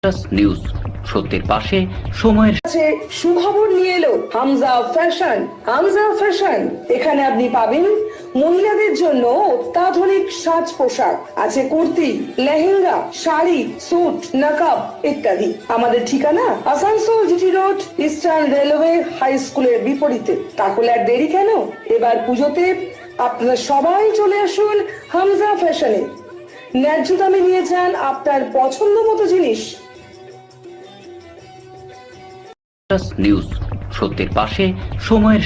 News সত্যের পাশে সময়ের কাছে সুখবর নিয়ে এলো হামজা ফ্যাশন। হামজা ফ্যাশন, এখানে আপনি পাবেন মহিলাদের জন্য অত্যাধুনিক সাজ পোশাক, আছে কুর্তি, লেহেঙ্গা, শাড়ি, স্যুট, নকাব ইত্যাদি। আমাদের ঠিকানা Asansol GT road, eastern railway high স্কুলের বিপরীতে। তাহলে আর দেরি কেন, এবার পুজোতে আপনারা সবাই চলে আসুন হামজা ফ্যাশনে। ন্যায্য দামে নিয়ে যান আপনার পছন্দ মতো জিনিস। নিউজ সত্যের পাশে সময়ের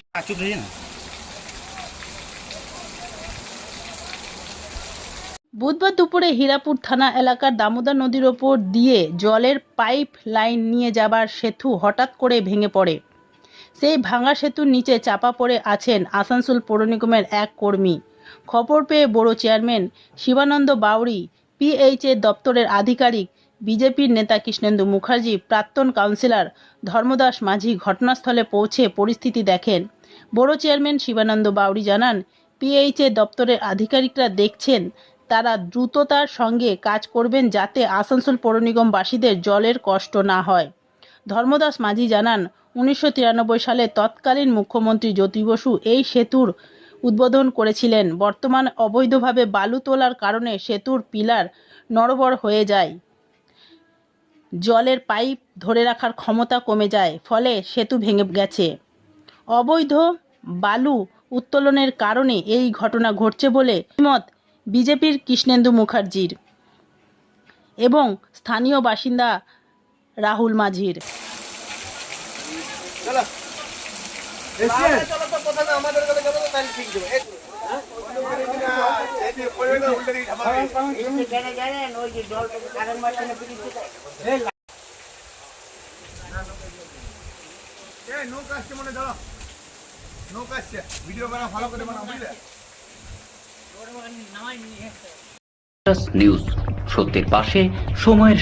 বুধবার দুপুরে হীরাপুর থানা এলাকার দামোদর নদীর ওপর দিয়ে জলের পাইপ লাইন নিয়ে যাবার সেতু হঠাৎ করে ভেঙে পড়ে। সেই ভাঙা সেতুর নিচে চাপা পড়ে আছেন আসানসোল পৌর নিগমের এক কর্মী। খবর পেয়ে বড় চেয়ারম্যান শিবানন্দ বাউরি, পিএইচএ দপ্তরের আধিকারিক, বিজেপির নেতা কৃষ্ণেন্দু মুখার্জি, প্রাক্তন কাউন্সিলর ধর্মদাস মাঝি ঘটনাস্থলে পৌঁছে পরিস্থিতি দেখেন। বড় চেয়ারম্যান শিবানন্দ বাউরি জানান, পিএইচএ দপ্তরের আধিকারিকরা দেখছেন, তারা দ্রুততার সঙ্গে কাজ করবেন যাতে আসানসোল পৌর নিগমবাসীদের জলের কষ্ট না হয়। ধর্মদাস মাঝি জানান, 1993 সালে তৎকালীন মুখ্যমন্ত্রী জ্যোতি বসু এই সেতুর উদ্বোধন করেছিলেন। বর্তমানে অবৈধভাবে বালু তোলার কারণে সেতুর পিলার নড়বড় হয়ে যায়, জলের পাইপ ধরে রাখার ক্ষমতা কমে যায়, ফলে সেতু ভেঙে গেছে। অবৈধ বালু উত্তোলনের কারণে এই ঘটনা ঘটছে বলে মত বিজেপির কৃষ্ণেন্দু মুখার্জির এবং স্থানীয় বাসিন্দা রাহুল মাঝির। নিউজ সত্যের পাশে সময়ের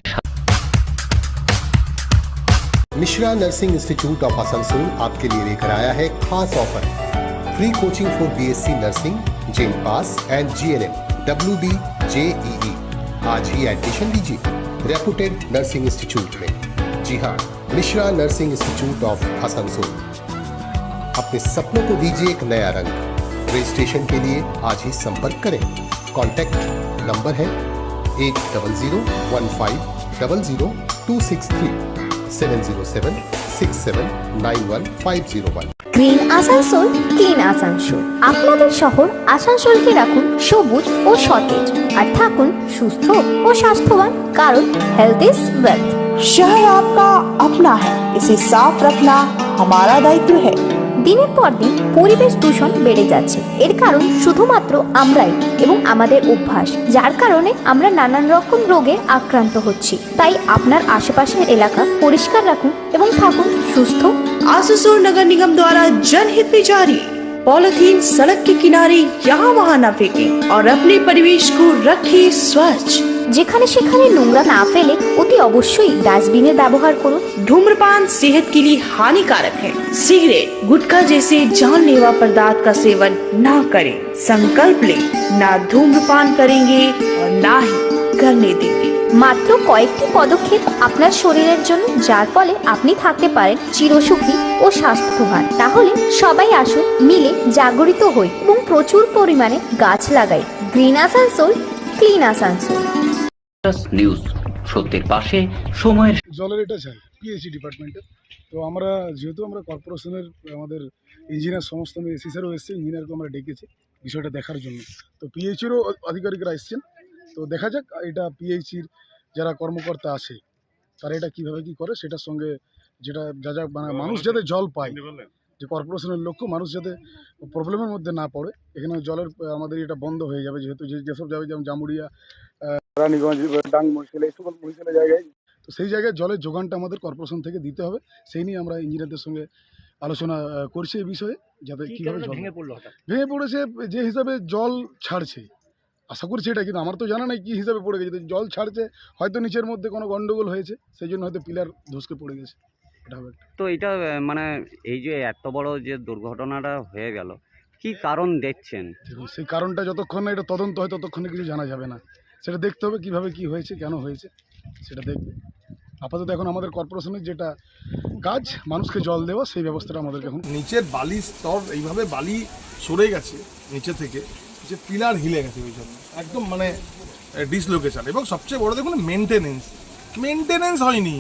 Mishra nursing institute of Asansol आपके लिए लेकर आया है खास ऑफर। Free coaching for BSc nursing, जेम पास एंड जीएनएम, WD, JEE। आज ही एडमिशन लीजिए रेपुटेड नर्सिंग इंस्टीट्यूट में। जी हाँ, Mishra nursing institute of Asansol. अपने सपनों को दीजिए एक नया रंग। रजिस्ट्रेशन के लिए आज ही संपर्क करें। कॉन्टैक्ट नंबर है 8015000263 70767911501। Green Asansol, clean Asansol. আপনাদের শহর আসানসোলকে রাখুন সবুজ ও সতেজ, আর থাকুন সুস্থ ও স্বাস্থ্যবান, কারণ হেলথ ইজ ওয়েলথ। शहर आपका अपना है, इसे साफ रखना हमारा दायित्व है। দিনের পর দিন পরিবেশ দূষণ বেড়ে যাচ্ছে, এর কারণ শুধুমাত্র আমরাই এবং আমাদের অভ্যাস, যার কারণে আমরা নানান রকম রোগে আক্রান্ত হচ্ছি। তাই আপনার আশেপাশের এলাকা পরিষ্কার রাখুন এবং থাকুন সুস্থ। आसनसोल नगर निगम द्वारा जनहित में जारी। पॉलिथीन सड़क के किनारे यहाँ वहाँ न फेंकें और अपने परिवेश को रखें स्वच्छ। যেখানে সেখানে নোংরা না ফেলে অতি অবশ্যই ডাস্টবিনের ব্যবহার করুন। धूम्रपान सेहत के लिए हानिकारक है। सिगरेट, गुटखा जैसे जानलेवा पदार्थ का सेवन न करें। संकल्प लें, ना धूम्रपान करेंगे और ना ही करने देंगे। মাত্র কয়েকটি পদক্ষেপ আপনার শরীরের জন্য, যার ফলে আপনি থাকতে পারেন চিরসুখী ও স্বাস্থ্যবান। তাহলে সবাই আসুন, মিলে জাগরিত হই এবং প্রচুর পরিমাণে গাছ লাগাই। Green Asansol, clean Asansol. News সত্যের পাশে সময়ের জলের এটা চাই পিএইচই ডিপার্টমেন্টে। তো আমরা যেহেতু আমরা কর্পোরেশনের আমাদের ইঞ্জিনিয়ার সমস্ত এসি স্যারও এসছে, ইঞ্জিনিয়ারকে আমরা ডেকেছি বিষয়টা দেখার জন্য। তো পিএইচিরও আধিকারিকরা এসছেন। তো দেখা যাক এটা পিএইচির যারা কর্মকর্তা আছে তারা এটা কীভাবে কী করে, সেটার সঙ্গে যেটা যা যা মানে মানুষ যাতে জল পায়, যে কর্পোরেশনের লক্ষ্য মানুষ যাতে প্রবলেমের মধ্যে না পড়ে। এখানে জলের আমাদের এটা বন্ধ হয়ে যাবে, যেহেতু যেসব যাবে যেমন জামুড়িয়া, রানীগঞ্জ, ডাং, মহিশালা, এই সকল মহিশালা জায়গায়, তো সেই জায়গায় জলের যোগানটা আমাদের কর্পোরেশন থেকে দিতে হবে। সেই নিয়ে আমরা ইঞ্জিনিয়ারদের সঙ্গে আলোচনা করছি এই বিষয়ে, যাতে কীভাবে জল ভেঙে পড়েছে, যে হিসাবে জল ছাড়ছে আশা করছি এটা, কিন্তু আমার তো জানা নাই কী হিসাবে পড়ে গেছে। জল ছাড়ছে, হয়তো নিচের মধ্যে কোনো গন্ডগোল হয়েছে, সেই জন্য হয়তো পিলার ধসকে পড়ে গেছে। এটা হবে। তো এটা মানে এই যে এত বড় যে দুর্ঘটনাটা হয়ে গেল, কি কারণ দেখছেন? দেখুন, সেই কারণটা যতক্ষণ না এটা তদন্ত হয় ততক্ষণে কিছু জানা যাবে না। সেটা দেখতে হবে কীভাবে কী হয়েছে, কেন হয়েছে, সেটা দেখবে। আপাতত এখন আমাদের কর্পোরেশনের যেটা কাজ মানুষকে জল দেওয়া, সেই ব্যবস্থাটা আমাদেরকে এখন। নিচের বালি স্তর এইভাবে বালি সরে গেছে নিচে থেকে, যে পিলার হিলে গেছে ওই জন্য একদম মানে ডিসলোকেশন। এবং সবচেয়ে বড় দেখুন মেনটেনেন্স হয়নি।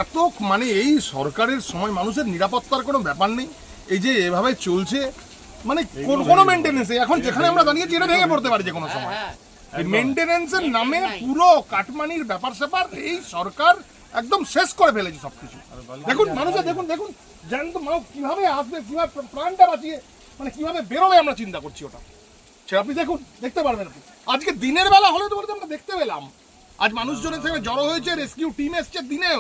এত মানে এই সরকারের সময় মানুষের নিরাপত্তার কোনো ব্যাপার নেই। এই যে এভাবে চলছে মানে কোনো মেনটেনেন্স, এখন যেখানে আমরা দাঁড়িয়েছি এটা ভেঙে পড়তে পারি যে কোনো সময়। মেনটেনেন্সের নামে পুরো কাটমানির ব্যাপার স্যাপার এই সরকার একদম শেষ করে ফেলেছে সবকিছু। দেখুন মানুষের দেখুন জ্যান্ত মানুষ কিভাবে আসবে, কিভাবে প্রাণটা বাঁচিয়ে মানে কিভাবে বেরোবে আমরা চিন্তা করছি ওটা। সে আপনি দেখুন, দেখতে পারবেন আপনি। আজকে দিনের বেলা হলে তো আমরা দেখতে পেলাম, আজ মানুষজনের সঙ্গে জড়ো হয়েছে, রেস্কিউ টিম এসছে দিনে।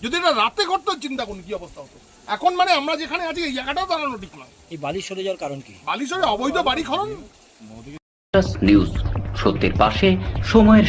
যদি এটা রাতে ঘটতো চিন্তা করুন কি অবস্থা হতো। এখন মানে আমরা যেখানে আছি এই জায়গাটাও দাঁড়ানো ঠিক নয়। এই বালি সরে যাওয়ার কারণ কি? বালি সরে অবৈধ বাড়ি খনন। নিউজ, সত্যের পাশে সময়ের